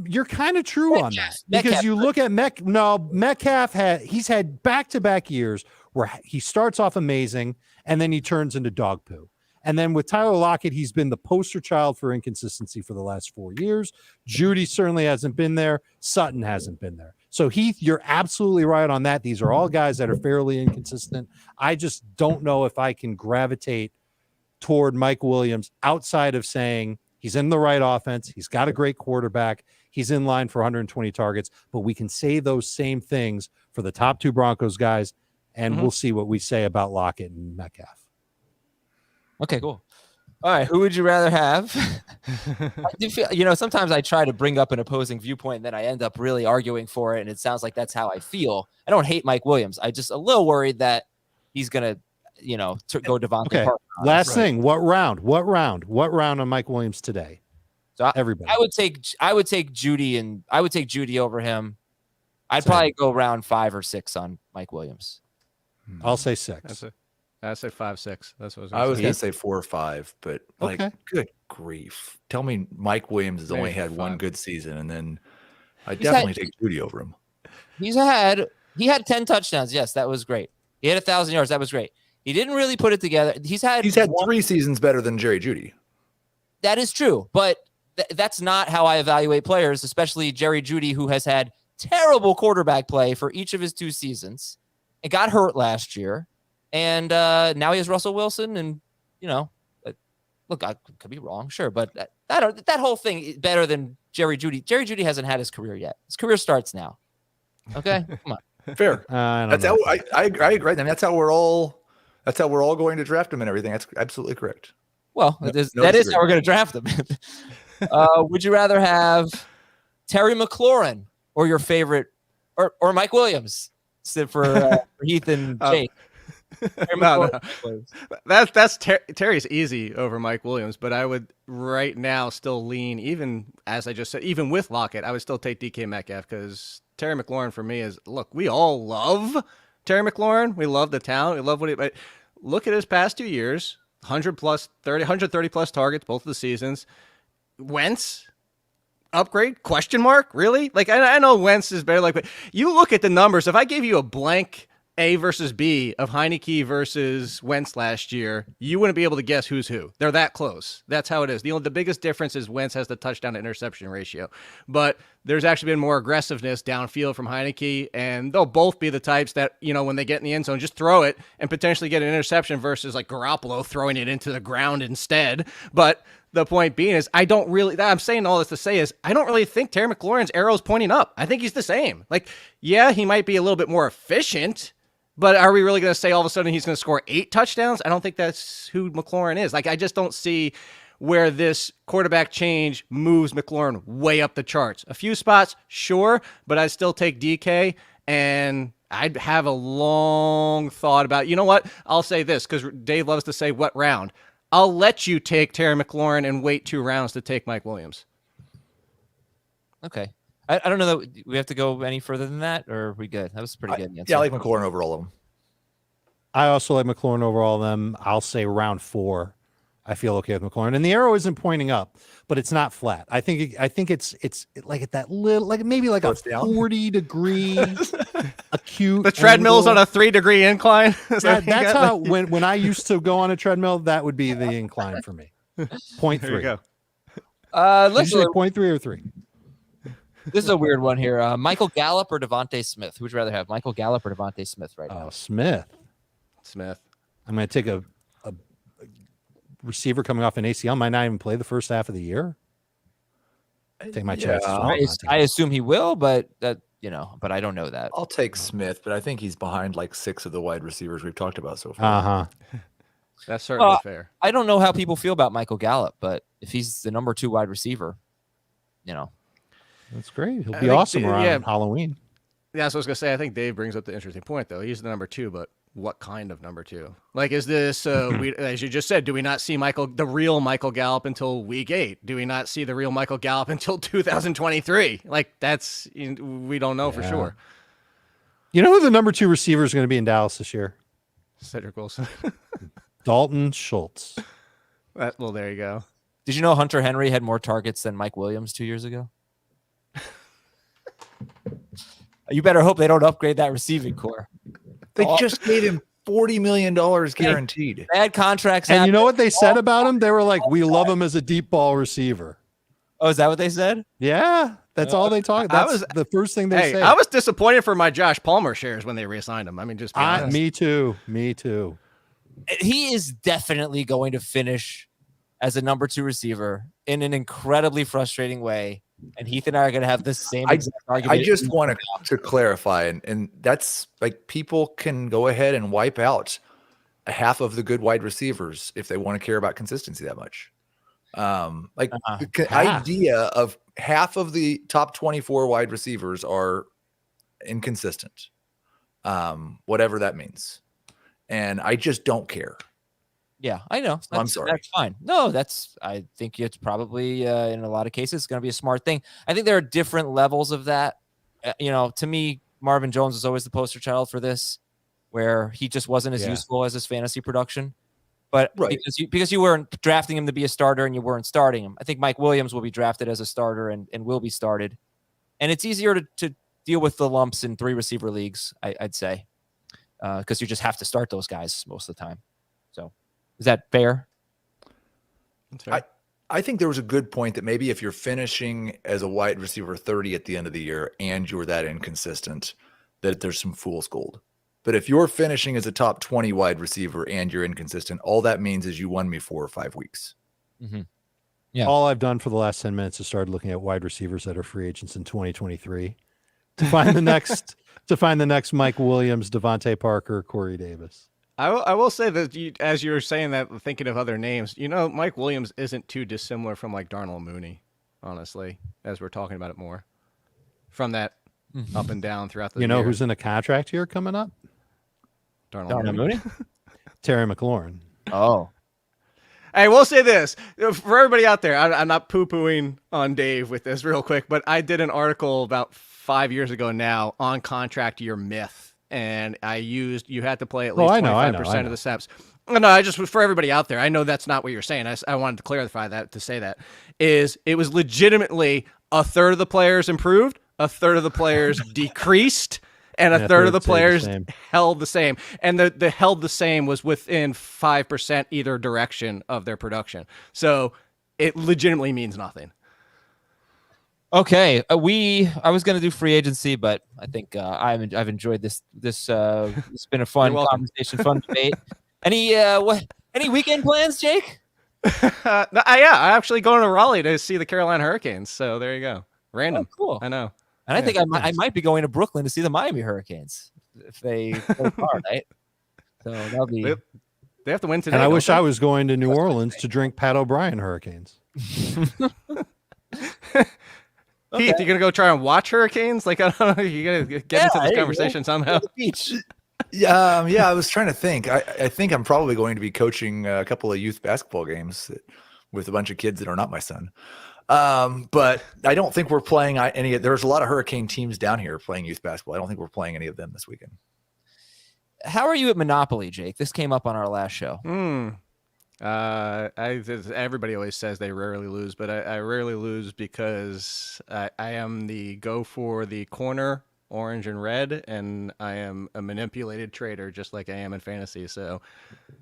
You're kind of true on that because you look at Metcalf he's had back-to-back years where he starts off amazing and then he turns into dog poo. And then with Tyler Lockett, he's been the poster child for inconsistency for the last 4 years. Judy certainly hasn't been there. Sutton hasn't been there. So Heath, you're absolutely right on that. These are all guys that are fairly inconsistent. I just don't know if I can gravitate toward Mike Williams outside of saying he's in the right offense. He's got a great quarterback. He's in line for 120 targets. But we can say those same things for the top 2 Broncos guys, and we'll see what we say about Lockett and Metcalf.
Okay, cool. All right, who would you rather have? I do feel, sometimes I try to bring up an opposing viewpoint, and then I end up really arguing for it, and it sounds like that's how I feel. I don't hate Mike Williams. I'm just a little worried that he's going to go DeVonta Parker.
Last thing, what round on Mike Williams today?
So
everybody.
I would take Judy, and I would take Judy over him. I'd probably go round 5 or 6 on Mike Williams.
I'll say 6.
I say 5, 6. That's what
I was going to say 4 or 5, but good grief. Tell me Mike Williams has only had 1 good season, and then I definitely take Judy over him.
He's had He had 10 touchdowns. Yes, that was great. He had 1,000 yards. That was great. He didn't really put it together. He's had
3 seasons better than Jerry Jeudy.
That is true, but that's not how I evaluate players, especially Jerry Jeudy, who has had terrible quarterback play for each of his 2 seasons. It got hurt last year, and now he has Russell Wilson. And look, I could be wrong, sure, but that whole thing is better than Jerry Jeudy. Jerry Jeudy hasn't had his career yet. His career starts now. Okay, come on.
Fair. That's how I agree. I mean, that's how we're all going to draft him and everything. That's absolutely correct.
Well, that is how we're going to draft him. Would you rather have Terry McLaurin or your favorite, or Mike Williams for Heath and Jake?
No. That's Terry's easy over Mike Williams, but I would right now still lean, even as I just said, even with Lockett, I would still take DK Metcalf, because Terry McLaurin for me is, look, we all love Terry McLaurin. We love the talent. We love but look at his past 2 years. 130 plus targets both of the seasons. Wentz upgrade? Question mark? Really? Like, I know Wentz is better. Like, but you look at the numbers. If I gave you a blank A versus B of Heineke versus Wentz last year, you wouldn't be able to guess who's who. They're that close. That's how it is. The biggest difference is Wentz has the touchdown to interception ratio, but there's actually been more aggressiveness downfield from Heineke, and they'll both be the types that, when they get in the end zone, just throw it and potentially get an interception versus like Garoppolo throwing it into the ground instead. But the point being is, I'm saying all this to say is, I don't really think Terry McLaurin's arrow's pointing up. I think he's the same. Like, yeah, he might be a little bit more efficient, but are we really going to say all of a sudden he's going to score 8 touchdowns? I don't think that's who McLaurin is. Like, I just don't see where this quarterback change moves McLaurin way up the charts. A few spots, sure, but I'd still take DK, and I'd have a long thought about, you know what? I'll say this, because Dave loves to say what round. I'll let you take Terry McLaurin and wait 2 rounds to take Mike Williams.
Okay. I don't know that we have to go any further than that, or are we good? That was pretty good.
Yeah, I like McLaurin over all of them.
I also like McLaurin over all of them. I'll say round 4. I feel okay with McLaurin, and the arrow isn't pointing up, but it's not flat. I think it's like at that little, like maybe like a 40-degree acute.
The treadmill's on a 3-degree incline.
That's how when I used to go on a treadmill, that would be the incline for me. 0.3.
There you go.
Let's say 0.3 or 3.
This is a weird one here. Michael Gallup or DeVonta Smith? Who'd you rather have, Michael Gallup or DeVonta Smith right now?
Smith. I'm going to take a receiver coming off an ACL, might not even play the first half of the year. Take my chances.
I assume he will, but but I don't know that.
I'll take Smith, but I think he's behind like 6 of the wide receivers we've talked about so far.
That's certainly fair.
I don't know how people feel about Michael Gallup, but if he's the number 2 wide receiver,
that's great. He'll be awesome around Halloween.
Yeah, that's what I was going to say. I think Dave brings up the interesting point, though. He's the number 2, but what kind of number 2? Like, is this, as you just said, do we not see the real Michael Gallup until week 8? Do we not see the real Michael Gallup until 2023? Like, we don't know for sure.
You know who the number 2 receiver is going to be in Dallas this year?
Cedric Wilson.
Dalton Schultz.
Well, there you go.
Did you know Hunter Henry had more targets than Mike Williams 2 years ago? You better hope they don't upgrade that receiving core.
They just gave him $40 million guaranteed.
Bad contracts.
And you know what they said about him? They were like, we love him as a deep ball receiver.
Oh, is that what they said?
Yeah. That's all they talk. That's the first thing they say.
I was disappointed for my Josh Palmer shares when they reassigned him. I mean, just be honest.
Me too.
He is definitely going to finish as a number 2 receiver in an incredibly frustrating way. And Heath and I are going to have the same exact argument.
I just want to clarify, and that's like, people can go ahead and wipe out a half of the good wide receivers if they want to care about consistency that much. The idea of half of the top 24 wide receivers are inconsistent, whatever that means. And I just don't care.
Yeah, I know.
I'm sorry.
That's fine. No, I think it's probably in a lot of cases going to be a smart thing. I think there are different levels of that. To me, Marvin Jones is always the poster child for this, where he just wasn't as useful as his fantasy production. But because you weren't drafting him to be a starter and you weren't starting him, I think Mike Williams will be drafted as a starter and will be started. And it's easier to deal with the lumps in 3 receiver leagues, I'd say, because you just have to start those guys most of the time. So is that fair?
I think there was a good point that maybe if you're finishing as a wide receiver 30 at the end of the year and you're that inconsistent, that there's some fool's gold. But if you're finishing as a top 20 wide receiver and you're inconsistent, all that means is you won me 4 or 5 weeks.
Mm-hmm. Yeah.
All I've done for the last 10 minutes is started looking at wide receivers that are free agents in 2023 to find the next Mike Williams, DeVonta Parker, Corey Davis.
I will say that as you were saying that, thinking of other names, Mike Williams isn't too dissimilar from like Darnell Mooney, honestly, as we're talking about it more. From that up and down throughout the year.
Who's in a contract here coming up?
Darnell
Mooney?
Terry McLaurin.
Oh.
Hey, we'll say this. For everybody out there, I'm not poo-pooing on Dave with this real quick, but I did an article about 5 years ago now on contract year myth. And you had to play at least 25% of the snaps. No, I just, for everybody out there, I know that's not what you're saying. I wanted to clarify that, to say that, is it was legitimately a third of the players improved, a third of the players decreased, and a third of the players held the same. And the held the same was within 5% either direction of their production. So it legitimately means nothing.
Okay, I was going to do free agency, but I think I've enjoyed this. It's been a fun conversation, fun debate. Any weekend plans, Jake?
I'm actually going to Raleigh to see the Carolina Hurricanes. So there you go. Random.
Oh, cool.
I know.
And I think I might be going to Brooklyn to see the Miami Hurricanes if they play hard, right? So that'll be.
They have to win today.
And I wish I was going to New Orleans to drink Pat O'Brien Hurricanes.
Heath, you gonna go try and watch Hurricanes? Like, I don't know. You gotta get into this conversation somehow.
Beach.
Yeah, I was trying to think. I think I'm probably going to be coaching a couple of youth basketball games with a bunch of kids that are not my son. But I don't think we're playing any. There's a lot of Hurricane teams down here playing youth basketball. I don't think we're playing any of them this weekend.
How are you at Monopoly, Jake? This came up on our last show.
Everybody always says they rarely lose, but I rarely lose because I am the go for the corner, orange and red, and I am a manipulated trader just like I am in fantasy. So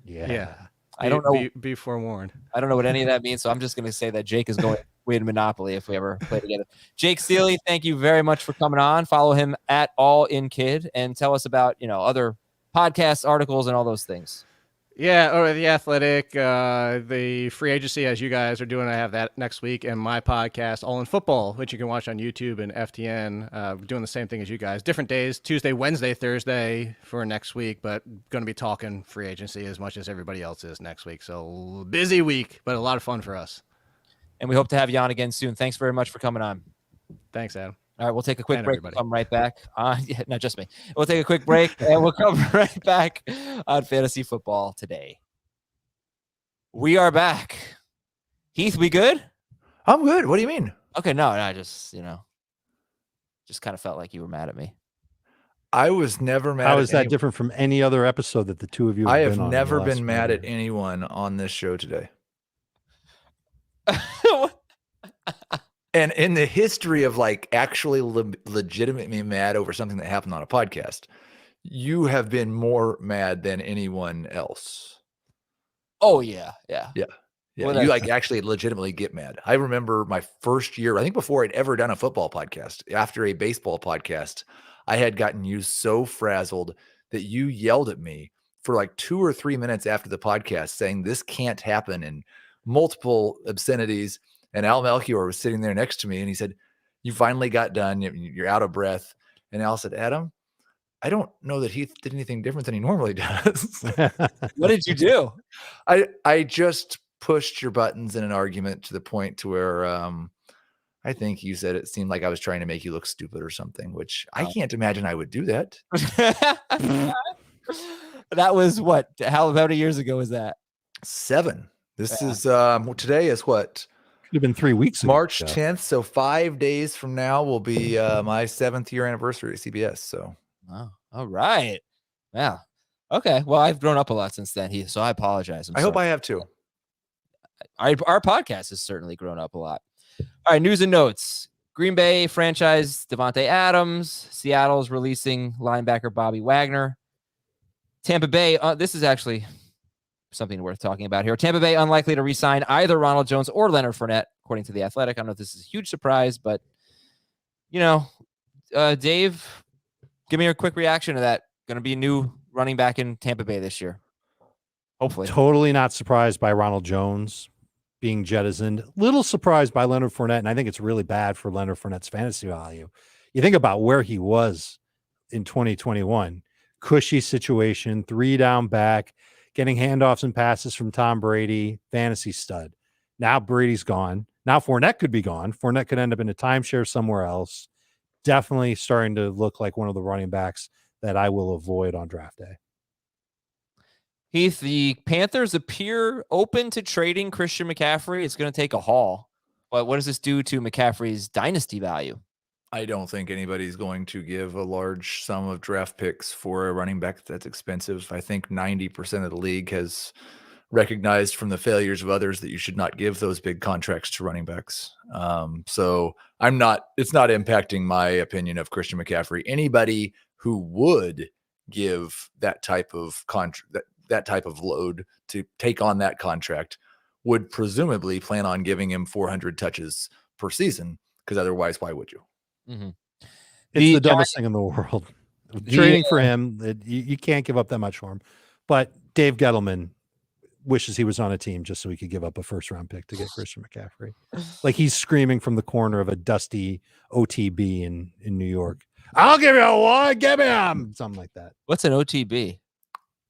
yeah.
I don't know.
Be forewarned.
I don't know what any of that means, so I'm just going to say that Jake is going to win Monopoly if we ever play together. Jake Seeley, thank you very much for coming on. Follow him at AllInKid and tell us about other podcasts, articles, and all those things.
Yeah, or The Athletic, the free agency, as you guys are doing. I have that next week, and my podcast, All in Football, which you can watch on YouTube and FTN. Doing the same thing as you guys. Different days, Tuesday, Wednesday, Thursday for next week, but going to be talking free agency as much as everybody else is next week. So busy week, but a lot of fun for us.
And we hope to have you on again soon. Thanks very much for coming on.
Thanks, Adam.
All right, we'll take a quick break.
Everybody.
We'll come right back. Not just me. We'll take a quick break, and we'll come right back on Fantasy Football Today. We are back. Heath, we good?
I'm good. What do you mean?
Okay, no, I just kind of felt like you were mad at me.
I was never mad.
How is that different from any other episode that the two of you have been on?
I have never been mad at anyone on this show today. And in the history of actually legitimately mad over something that happened on a podcast, you have been more mad than anyone else.
Oh yeah.
Well, you actually legitimately get mad. I remember my first year, I think before I'd ever done a football podcast, after a baseball podcast, I had gotten you so frazzled that you yelled at me for 2 or 3 minutes after the podcast saying this can't happen in multiple obscenities. And Al Melchior was sitting there next to me and he said, "You finally got done. You're out of breath." And Al said, "Adam, I don't know that Heath did anything different than he normally does."
What did you do?
I just pushed your buttons in an argument to the point to where I think you said it seemed like I was trying to make you look stupid or something, which I can't imagine I would do that.
That was what? How many years ago was that?
7. This is today is what?
Could have been 3 weeks ago.
March 10th. So 5 days from now will be my 7th year anniversary at CBS. So,
oh, all right. Yeah. Okay. Well, I've grown up a lot since then, Heath, so I apologize.
I hope I have too.
Our podcast has certainly grown up a lot. All right. News and notes. Green Bay franchise DeVonta Adams. Seattle's releasing linebacker Bobby Wagner. Tampa Bay, this is actually something worth talking about here. Tampa Bay unlikely to re-sign either Ronald Jones or Leonard Fournette, according to The Athletic. I don't know if this is a huge surprise, but, Dave, give me your quick reaction to that. Going to be a new running back in Tampa Bay this year. Hopefully.
Totally not surprised by Ronald Jones being jettisoned. Little surprised by Leonard Fournette, and I think it's really bad for Leonard Fournette's fantasy value. You think about where he was in 2021. Cushy situation, 3 down back, getting handoffs and passes from Tom Brady, fantasy stud. Now Brady's gone. Now Fournette could be gone. Fournette could end up in a timeshare somewhere else. Definitely starting to look like one of the running backs that I will avoid on draft day.
Heath, the Panthers appear open to trading Christian McCaffrey. It's going to take a haul. But what does this do to McCaffrey's dynasty value?
I don't think anybody's going to give a large sum of draft picks for a running back that's expensive. I think 90% of the league has recognized from the failures of others that you should not give those big contracts to running backs. So it's not impacting my opinion of Christian McCaffrey. Anybody who would give that type of contract, that type of load to take on that contract would presumably plan on giving him 400 touches per season, because otherwise, why would you?
Mm-hmm.
It's the dumbest thing in the world. Trading for him, you can't give up that much for him. But Dave Gettleman wishes he was on a team just so he could give up a first-round pick to get Christian McCaffrey. Like he's screaming from the corner of a dusty OTB in New York. I'll give you a one, give him something like that.
What's an OTB?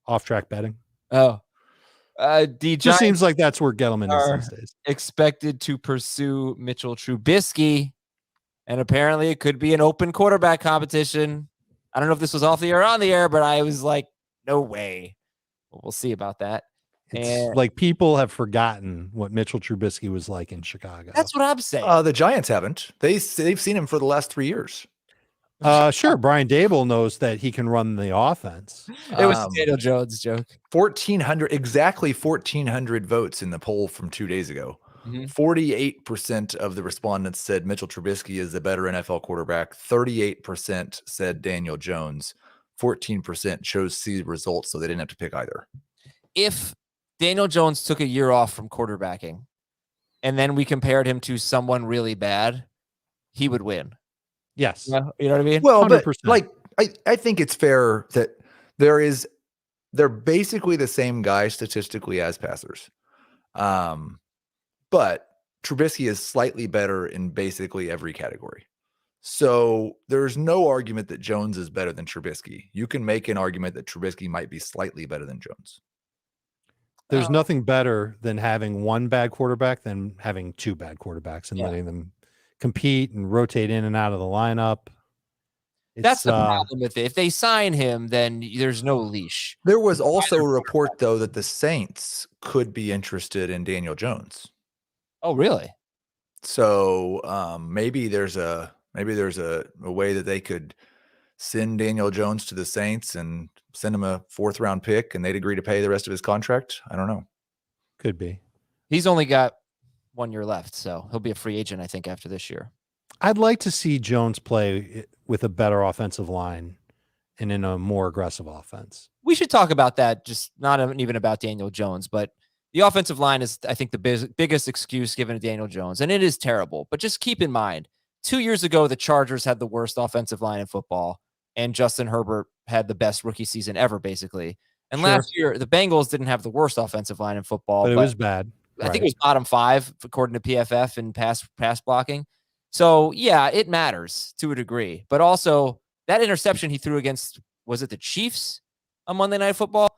Off-track betting.
Oh, the
just seems like that's where Gettleman is these days.
Expected to pursue Mitchell Trubisky, and apparently it could be an open quarterback competition. I don't know if this was off the air or on the air, but I was like, no way. We'll see about that.
It's like people have forgotten what Mitchell Trubisky was like in Chicago.
That's what I'm saying.
The Giants haven't. They've seen him for the last 3 years.
Sure. Brian Dable knows that he can run the offense.
It was a Daniel Jones joke.
1,400 votes in the poll from 2 days ago.
Mm-hmm.
48% of the respondents said Mitchell Trubisky is the better NFL quarterback. 38% said Daniel Jones. 14% chose C results, so they didn't have to pick either.
If Daniel Jones took a year off from quarterbacking and then we compared him to someone really bad, he would win.
Yes.
You know what I mean?
Well,
100%.
but like I think it's fair that they're basically the same guy statistically as passers. But Trubisky is slightly better in basically every category. So there's no argument that Jones is better than Trubisky. You can make an argument that Trubisky might be slightly better than Jones.
There's nothing better than having one bad quarterback than having 2 bad quarterbacks and letting them compete and rotate in and out of the lineup.
That's the problem with it. If they sign him, then there's no leash.
There was also a report, though, that the Saints could be interested in Daniel Jones.
Oh, really?
So maybe there's a way that they could send Daniel Jones to the Saints and send him a 4th-round pick, and they'd agree to pay the rest of his contract. I don't know.
Could be.
He's only got 1 year left, so he'll be a free agent, I think, after this year.
I'd like to see Jones play with a better offensive line and in a more aggressive offense.
We should talk about that, just not even about Daniel Jones, but the offensive line is, I think, the biggest excuse given to Daniel Jones, and it is terrible. But just keep in mind, 2 years ago, the Chargers had the worst offensive line in football, and Justin Herbert had the best rookie season ever, basically. And last year, the Bengals didn't have the worst offensive line in football.
But it was bad.
I think it was bottom 5, according to PFF, in pass blocking. So, yeah, it matters to a degree. But also, that interception he threw against, was it the Chiefs on Monday Night Football?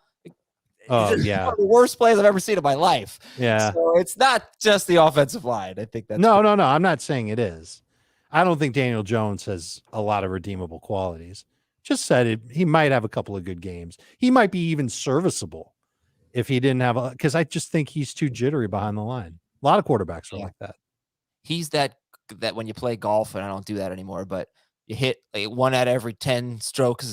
Oh,
One of the worst plays I've ever seen in my life.
Yeah.
So it's not just the offensive line. I think that's
No. I'm not saying it is. I don't think Daniel Jones has a lot of redeemable qualities. Just said it. He might have a couple of good games. He might be even serviceable if he didn't have because I just think he's too jittery behind the line. A lot of quarterbacks are like that.
He's that when you play golf, and I don't do that anymore, but you hit like 1 out of every 10 strokes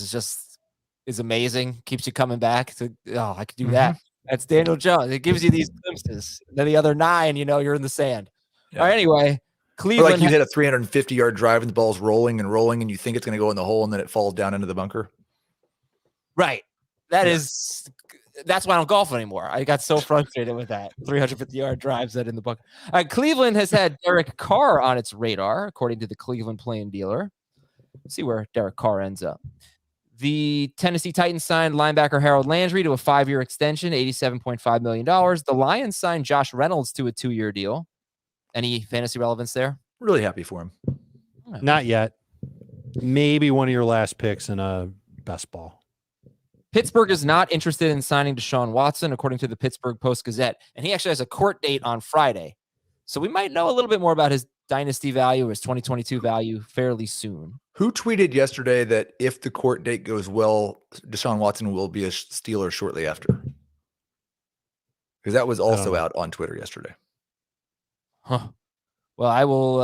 is amazing. Keeps you coming back to, I could do that. That's Daniel Jones. It gives you these glimpses. Then the other 9, you're in the sand.
Yeah.
All right, anyway,
Or
Cleveland
like you hit a 350-yard drive and the ball's rolling and rolling and you think it's going to go in the hole and then it falls down into the bunker.
right. That's why I don't golf anymore. I got so frustrated with that 350-yard drives that in the bunker. Cleveland has had Derek Carr on its radar, according to the Cleveland Plain Dealer. Let's see where Derek Carr ends up. The Tennessee Titans signed linebacker Harold Landry to a 5-year extension, $87.5 million. The Lions signed Josh Reynolds to a 2-year deal. Any fantasy relevance there?
Really happy for him.
Not yet. Maybe one of your last picks in a best ball.
Pittsburgh is not interested in signing Deshaun Watson, according to the Pittsburgh Post-Gazette, and he actually has a court date on Friday. So we might know a little bit more about his dynasty value, his 2022 value fairly soon.
Who tweeted yesterday that if the court date goes well, Deshaun Watson will be a Steeler shortly after? Because that was also out on Twitter yesterday.
Huh. Well, I will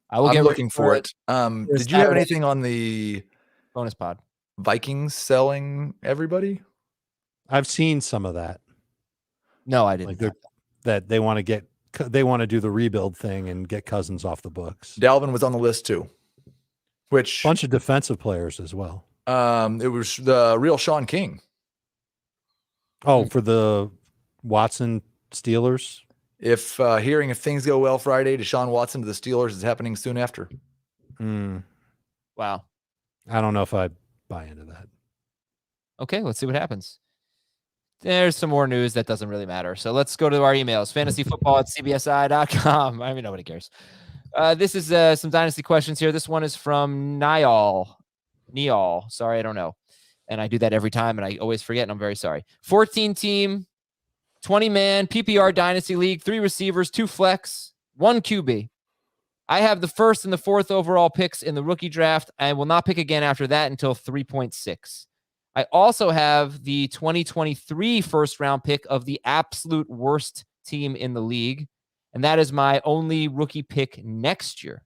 I'm
get
looking for it. Did you have anything on the
bonus pod?
Vikings selling everybody?
I've seen some of that.
No, I didn't.
Like that they want to do the rebuild thing and get Cousins off the books.
Dalvin was on the list too. Which
Bunch of defensive players as well.
It was the real Sean King.
Oh, for the Watson Steelers?
If hearing if things go well Friday, Deshaun Watson to the Steelers is happening soon after.
Wow.
I don't know if I buy into that.
Okay, let's see what happens. There's some more news that doesn't really matter. So let's go to our emails. fantasyfootball@cbsi.com. I mean, nobody cares. This is some dynasty questions here. This one is from Niall. Sorry, I don't know. And I do that every time, and I always forget, and I'm very sorry. 14-team, 20-man, PPR dynasty league, 3 receivers, 2 flex, 1 QB. I have the 1st and the 4th overall picks in the rookie draft. I will not pick again after that until 3.6. I also have the 2023 first-round pick of the absolute worst team in the league. And that is my only rookie pick next year.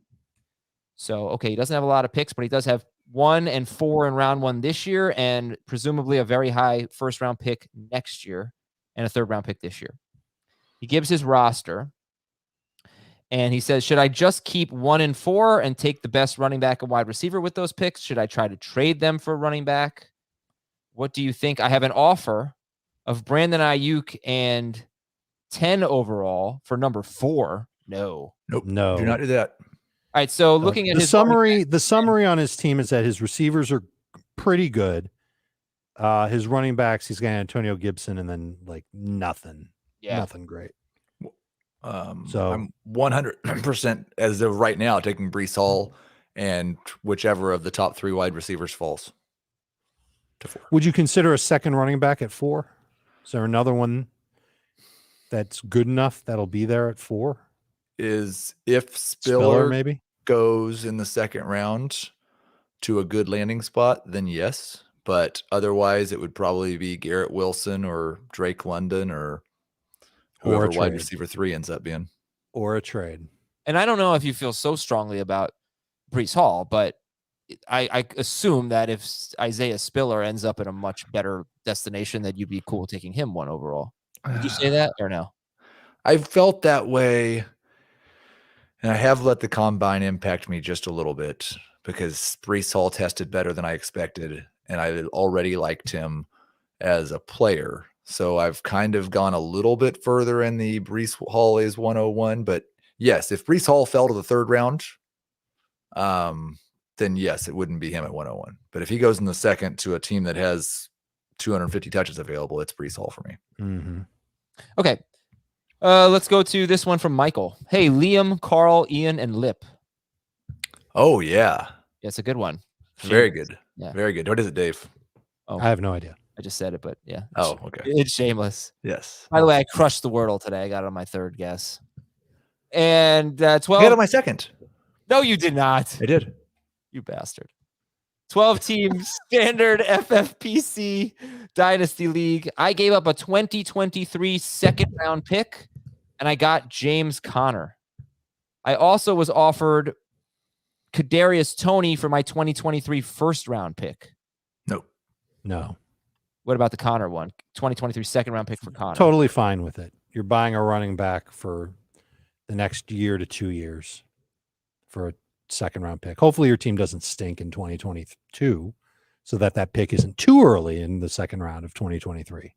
So, okay, he doesn't have a lot of picks, but he does have 1 and 4 in round 1 this year, and presumably a very high first-round pick next year, and a 3rd-round pick this year. He gives his roster, and he says, should I just keep 1 and 4 and take the best running back and wide receiver with those picks? Should I try to trade them for a running back? What do you think? I have an offer of Brandon Ayuk and 10 overall for number 4. No.
Nope.
No.
Do not do that.
All right. So looking at
the summary on his team is that his receivers are pretty good. His running backs, he's got Antonio Gibson and then like nothing.
Yeah.
Nothing great.
So I'm 100% as of right now taking Breece Hall and whichever of the top 3 wide receivers falls to 4.
Would you consider a second running back at 4? Is there another one that's good enough that'll be there at 4?
Is if Spiller
maybe
goes in the 2nd round to a good landing spot, then yes. But otherwise, it would probably be Garrett Wilson or Drake London or whoever wide receiver 3 ends up being.
Or a trade.
And I don't know if you feel so strongly about Breece Hall, but I assume that if Isaiah Spiller ends up in a much better destination, that you'd be cool taking him 1 overall. Did you say that or no?
I felt that way, and I have let the combine impact me just a little bit because Breece Hall tested better than I expected, and I already liked him as a player. So I've kind of gone a little bit further in the Breece Hall is 101. But yes, if Breece Hall fell to the 3rd round, then yes, it wouldn't be him at 101. But if he goes in the 2nd to a team that has 250 touches available, it's Breece Hall for me.
Mm-hmm.
Okay. Let's go to this one from Michael. Hey, Liam, Carl, Ian, and Lip.
Oh, yeah.
Yeah, it's a good one.
Very good.
Yeah.
Very good. What is it, Dave?
Oh,
I have no idea.
I just said it, but yeah.
Oh, okay.
It's shameless.
Yes.
By the way, I crushed the Wordle today. I got it on my 3rd guess. And 12.
I got on my 2nd.
No, you did not.
I did.
You bastard. 12-team standard FFPC Dynasty League. I gave up a 2023 2nd-round pick, and I got James Conner. I also was offered Kadarius Toney for my 2023 1st-round pick.
Nope.
No.
What about the Conner one? 2023 2nd-round pick for Conner.
Totally fine with it. You're buying a running back for the next year to 2 years. for a second round pick. Hopefully your team doesn't stink in 2022 so that pick isn't too early in the second round of 2023.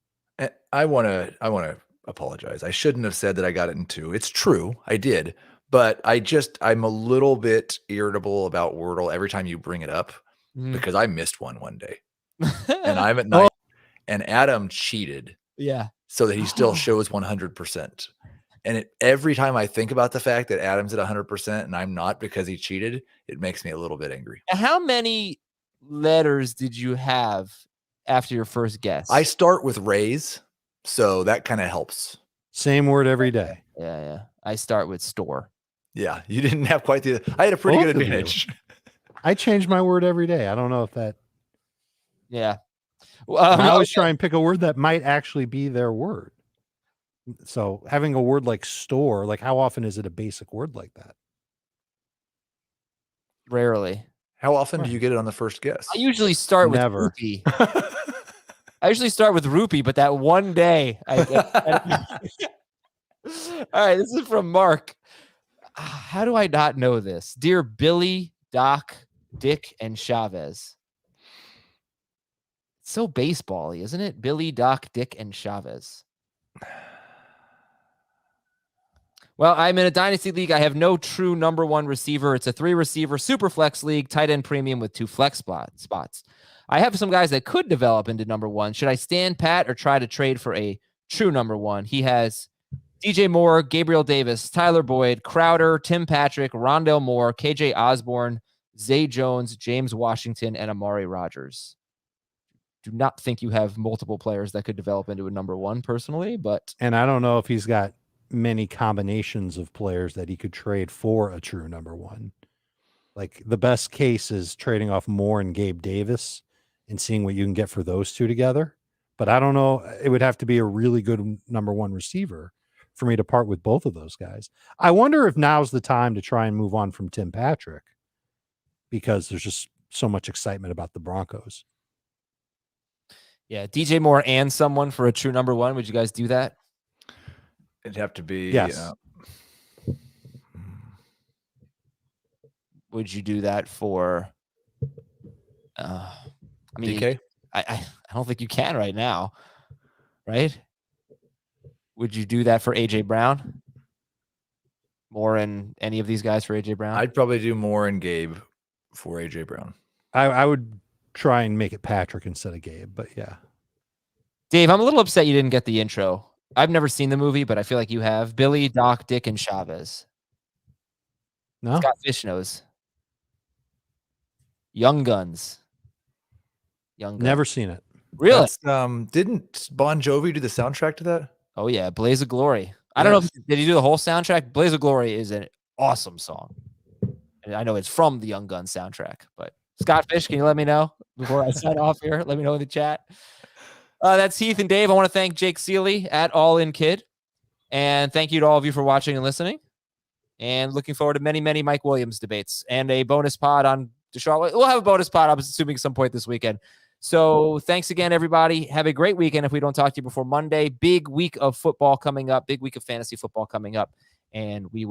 I want to apologize. I shouldn't have said that I got it in 2. It's true. I did. But I'm a little bit irritable about Wordle every time you bring it up because I missed one day. And I'm at 9 and Adam cheated.
Yeah.
So that he still shows 100%. And every time I think about the fact that Adam's at 100% and I'm not because he cheated, it makes me a little bit angry.
How many letters did you have after your first guess?
I start with raise, so that kind of helps.
Same word every day.
Yeah. I start with store.
Yeah, you didn't have quite the. I had a pretty good advantage.
I change my word every day. I don't know if that.
Yeah.
I always try and pick a word that might actually be their word. So having a word like store, like how often is it a basic word like that?
Rarely.
How often do you get it on the first guess?
I usually start with
Never.
rupee. I usually start with rupee, but that one day I All right, this is from Mark. How do I not know this? Dear Billy, Doc, Dick, and Chavez. It's so baseball-y, isn't it? Billy, Doc, Dick, and Chavez. Well, I'm in a dynasty league. I have no true number 1 receiver. It's a 3-receiver super flex league, tight end premium with 2 flex spots. I have some guys that could develop into number 1. Should I stand pat or try to trade for a true number 1? He has DJ Moore, Gabriel Davis, Tyler Boyd, Crowder, Tim Patrick, Rondell Moore, KJ Osborne, Zay Jones, James Washington, and Amari Rodgers. Do not think you have multiple players that could develop into a number 1 personally, but.
And I don't know if he's got many combinations of players that he could trade for a true number 1. Like the best case is trading off Moore and Gabe Davis and seeing what you can get for those two together. But I don't know. It would have to be a really good number 1 receiver for me to part with both of those guys. I wonder if now's the time to try and move on from Tim Patrick because there's just so much excitement about the Broncos.
Yeah, DJ Moore and someone for a true number 1. Would you guys do that?
It'd have to be.
Yes.
Would you do that for? I mean,
DK?
I don't think you can right now, right? Would you do that for AJ Brown? Moore and any of these guys for AJ Brown?
I'd probably do Moore and Gabe for AJ Brown.
I would try and make it Patrick instead of Gabe, but yeah.
Dave, I'm a little upset you didn't get the intro. I've never seen the movie, but I feel like you have. Billy, Doc, Dick, and Chavez.
No?
Scott Fish knows. Young Guns.
Never seen it.
Really?
Didn't Bon Jovi do the soundtrack to that?
Oh, yeah. Blaze of Glory. I don't know. Did he do the whole soundtrack? Blaze of Glory is an awesome song. And I know it's from the Young Guns soundtrack, but Scott Fish, can you let me know before I sign off here? Let me know in the chat. That's Heath and Dave. I want to thank Jake Seeley at All In Kid. And thank you to all of you for watching and listening. And looking forward to many, many Mike Williams debates and a bonus pod on Deshaun. We'll have a bonus pod, I'm assuming, some point this weekend. So thanks again, everybody. Have a great weekend if we don't talk to you before Monday. Big week of football coming up. Big week of fantasy football coming up. And we will.